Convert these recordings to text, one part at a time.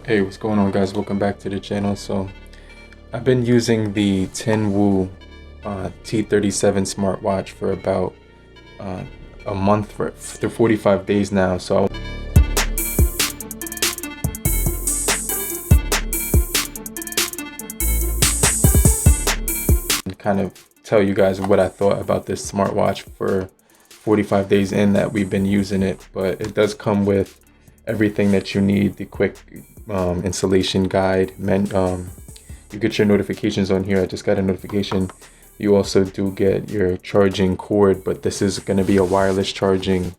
Hey, what's going on, guys? Welcome back to the channel. So I've been using the Tinwoo T37 smartwatch for about a month, for 45 days now. So I'll kind of tell you guys what I thought about this smartwatch for 45 days in that we've been using it. But it does come with everything that you need, the quick installation guide. You get your notifications on here. I just got a notification. You also do get your charging cord, but this is going to be a wireless charging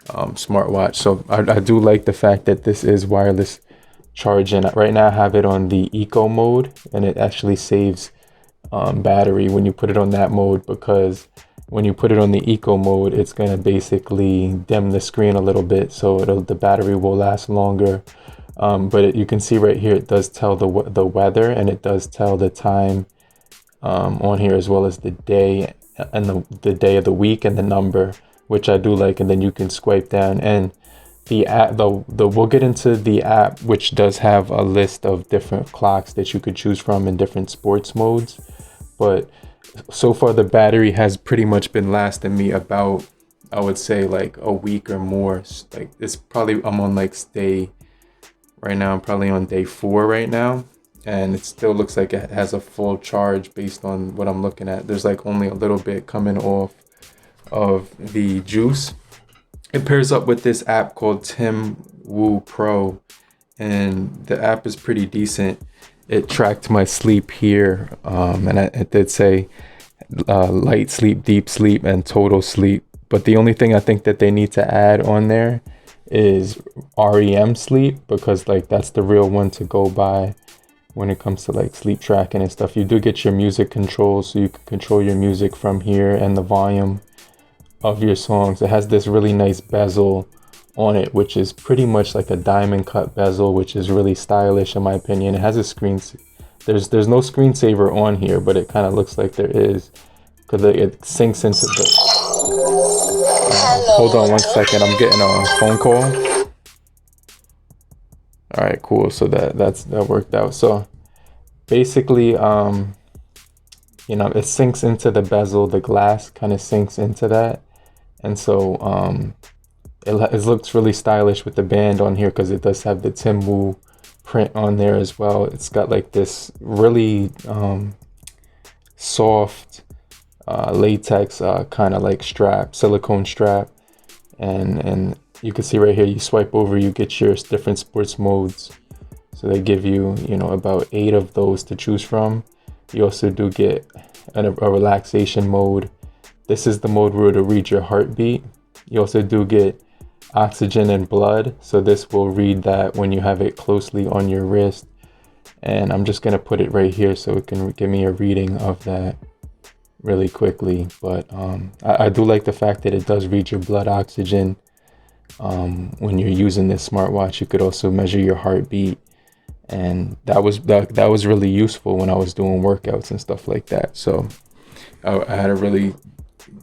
smartwatch. So I do like the fact that this is wireless charging. Right now I have it on the eco mode, and it actually saves battery when you put it on that mode, because when you put it on the eco mode, it's going to basically dim the screen a little bit, so the battery will last longer. But you can see right here, it does tell the weather, and it does tell the time on here, as well as the day and the day of the week and the number, which I do like. And then you can swipe down, and the app, we'll get into the app, which does have a list of different clocks that you could choose from in different sports modes. But so far the battery has pretty much been lasting me about, I would say, like a week or more. Like it's probably, I'm on like right now I'm probably on day 4 right now, and it still looks like it has a full charge based on what I'm looking at. There's like only a little bit coming off of the juice. It pairs up with this app called TINWOO PRO, and the app is pretty decent. It tracked my sleep here, and it did say light sleep, deep sleep, and total sleep. But the only thing I think that they need to add on there is REM sleep, because like that's the real one to go by when it comes to like sleep tracking and stuff. You do get your music controls, so you can control your music from here and the volume of your songs. It has this really nice bezel on it, which is pretty much like a diamond cut bezel, which is really stylish in my opinion. It has a screen, there's no screensaver on here, but it kind of looks like there is, because it syncs into the hold on one second, I'm getting a phone call. All right, cool. So that worked out. So basically, you know, it sinks into the bezel, the glass kind of sinks into that, and so it looks really stylish with the band on here, because it does have the Tinwoo print on there as well. It's got like this really soft latex kind of like strap, silicone strap, and you can see right here, you swipe over, you get your different sports modes. So they give you, you know, about 8 of those to choose from. You also do get a relaxation mode. This is the mode where it'll read your heartbeat. You also do get oxygen and blood, so this will read that when you have it closely on your wrist. And I'm just gonna put it right here so it can give me a reading of that really quickly. But I do like the fact that it does read your blood oxygen. When you're using this smartwatch, you could also measure your heartbeat, and that was really useful when I was doing workouts and stuff like that. So I had a really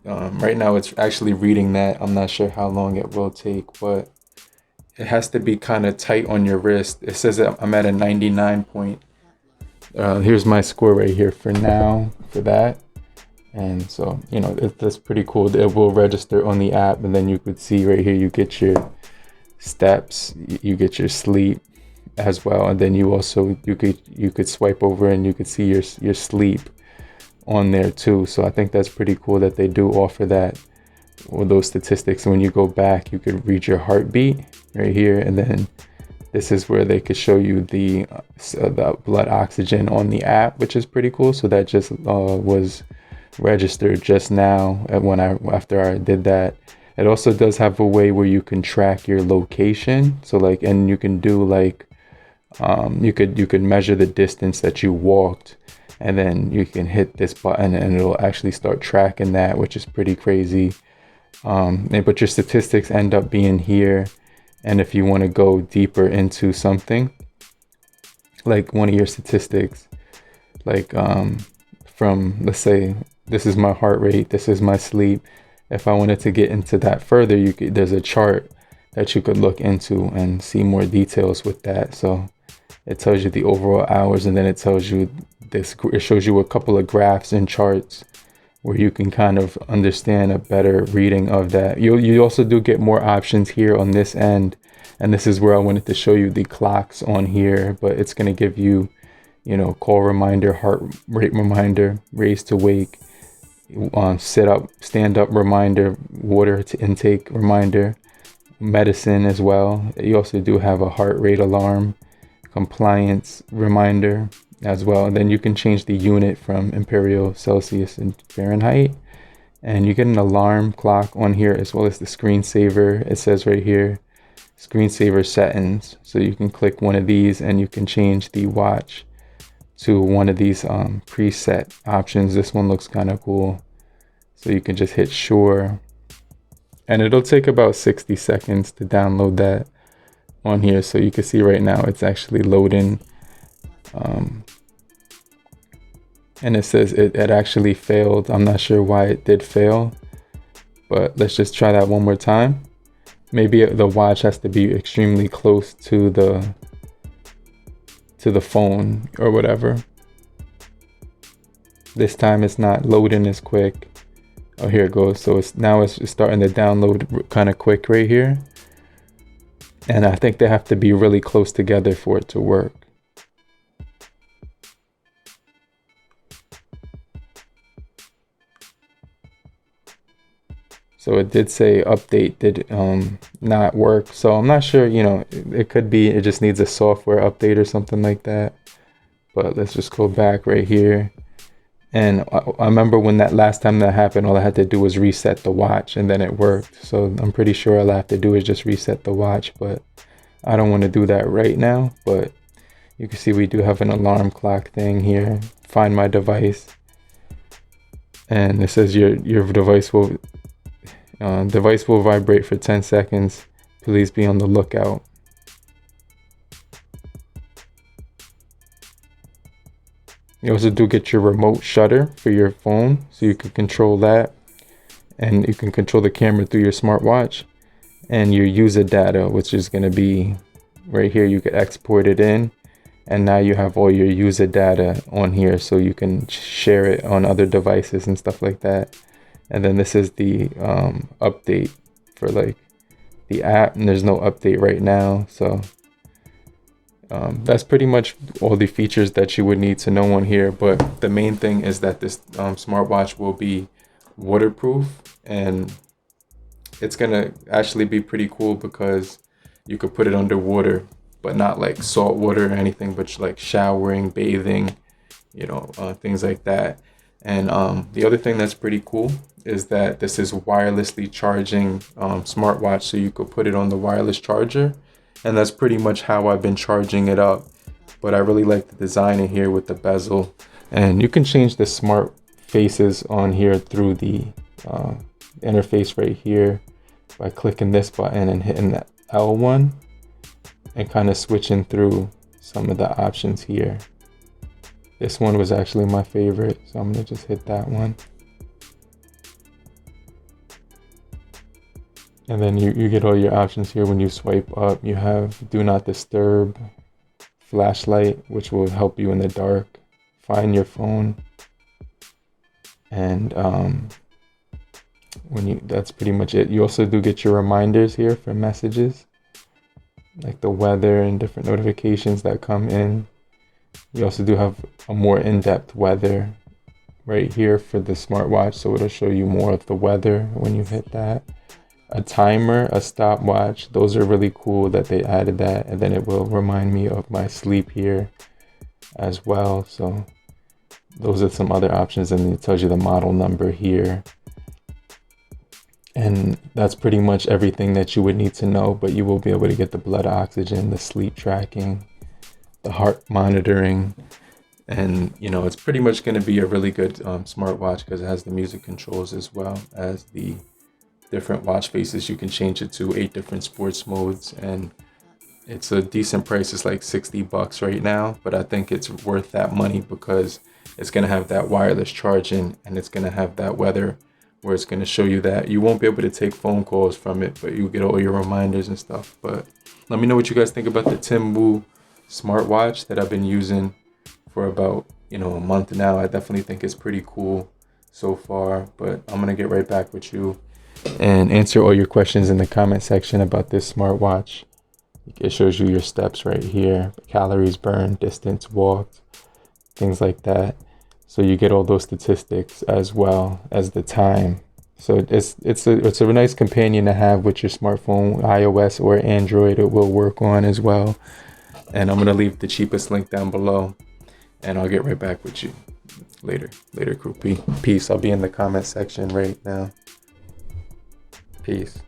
right now it's actually reading that. I'm not sure how long it will take, but it has to be kind of tight on your wrist. It says that I'm at a 99 point. Here's my score right here for now for that. And so, you know, that's pretty cool. It will register on the app, and then you could see right here, you get your steps, you get your sleep as well, and then you also you could swipe over and you could see your sleep on there too. So I think that's pretty cool that they do offer that with those statistics. When you go back, you could read your heartbeat right here, and then this is where they could show you the blood oxygen on the app, which is pretty cool. So that just was registered just now after I did that. It also does have a way where you can track your location. So like, and you can do like you could measure the distance that you walked, and then you can hit this button and it'll actually start tracking that, which is pretty crazy. But your statistics end up being here, and if you want to go deeper into something, like one of your statistics, like from, let's say, this is my heart rate, this is my sleep. If I wanted to get into that further, there's a chart that you could look into and see more details with that. So It tells you the overall hours, and then it tells you this, it shows you a couple of graphs and charts where you can kind of understand a better reading of that. You also do get more options here on this end, and this is where I wanted to show you the clocks on here, but it's going to give you, you know, call reminder, heart rate reminder, raise to wake, sit up, stand up reminder, water to intake reminder, medicine as well. You also do have a heart rate alarm, compliance reminder as well. And then you can change the unit from imperial, Celsius, and Fahrenheit. And you get an alarm clock on here, as well as the screensaver. It says right here, screensaver settings. So you can click one of these and you can change the watch to one of these preset options. This one looks kind of cool. So you can just hit sure. And it'll take about 60 seconds to download that on here. So you can see right now it's actually loading. And it says it actually failed. I'm not sure why it did fail, but let's just try that one more time. Maybe the watch has to be extremely close to the phone or whatever. This time it's not loading as quick. Oh, here it goes. So it's starting to download kind of quick right here. And I think they have to be really close together for it to work. So it did say update did not work. So I'm not sure, you know, it could be it just needs a software update or something like that. But let's just go back right here. And I remember when that last time that happened, all I had to do was reset the watch and then it worked. So I'm pretty sure all I have to do is just reset the watch, but I don't want to do that right now. But you can see we do have an alarm clock thing here. Find my device. And it says your device will vibrate for 10 seconds. Please be on the lookout. You also do get your remote shutter for your phone, so you can control that. And you can control the camera through your smartwatch. And your user data, which is going to be right here. You can export it in. And now you have all your user data on here, so you can share it on other devices and stuff like that. And then this is the update for like the app, and there's no update right now. So that's pretty much all the features that you would need to know on here. But the main thing is that this smartwatch will be waterproof, and it's gonna actually be pretty cool because you could put it underwater, but not like salt water or anything, but like showering, bathing, you know, things like that. And the other thing that's pretty cool is that this is wirelessly charging smartwatch, so you could put it on the wireless charger, and that's pretty much how I've been charging it up. But I really like the design in here with the bezel, and you can change the smart faces on here through the interface right here by clicking this button and hitting the L1 and kind of switching through some of the options here. This one was actually my favorite, so I'm gonna just hit that one. And then you get all your options here when you swipe up. You have do not disturb, flashlight, which will help you in the dark, find your phone. And that's pretty much it. You also do get your reminders here for messages, like the weather and different notifications that come in. You also do have a more in-depth weather right here for the smartwatch, so it'll show you more of the weather when you hit that. A timer, a stopwatch, those are really cool that they added that, and then it will remind me of my sleep here as well. So those are some other options, and it tells you the model number here. And that's pretty much everything that you would need to know, but you will be able to get the blood oxygen, the sleep tracking, the heart monitoring, and you know, it's pretty much going to be a really good smartwatch because it has the music controls as well as the different watch faces. You can change it to 8 different sports modes, and it's a decent price. It's like $60 right now, but I think it's worth that money because it's going to have that wireless charging, and it's going to have that weather where it's going to show you that you won't be able to take phone calls from it, but you get all your reminders and stuff. But let me know what you guys think about the Tinwoo smartwatch that I've been using for about, a month now. I definitely think it's pretty cool so far, but I'm gonna get right back with you and answer all your questions in the comment section about this smartwatch. It shows you your steps right here, calories burned, distance walked, things like that. So you get all those statistics as well as the time. So it's a nice companion to have with your smartphone, iOS or Android. It will work on as well. And I'm gonna leave the cheapest link down below, and I'll get right back with you later. Later, crew. Peace. I'll be in the comment section right now. Peace.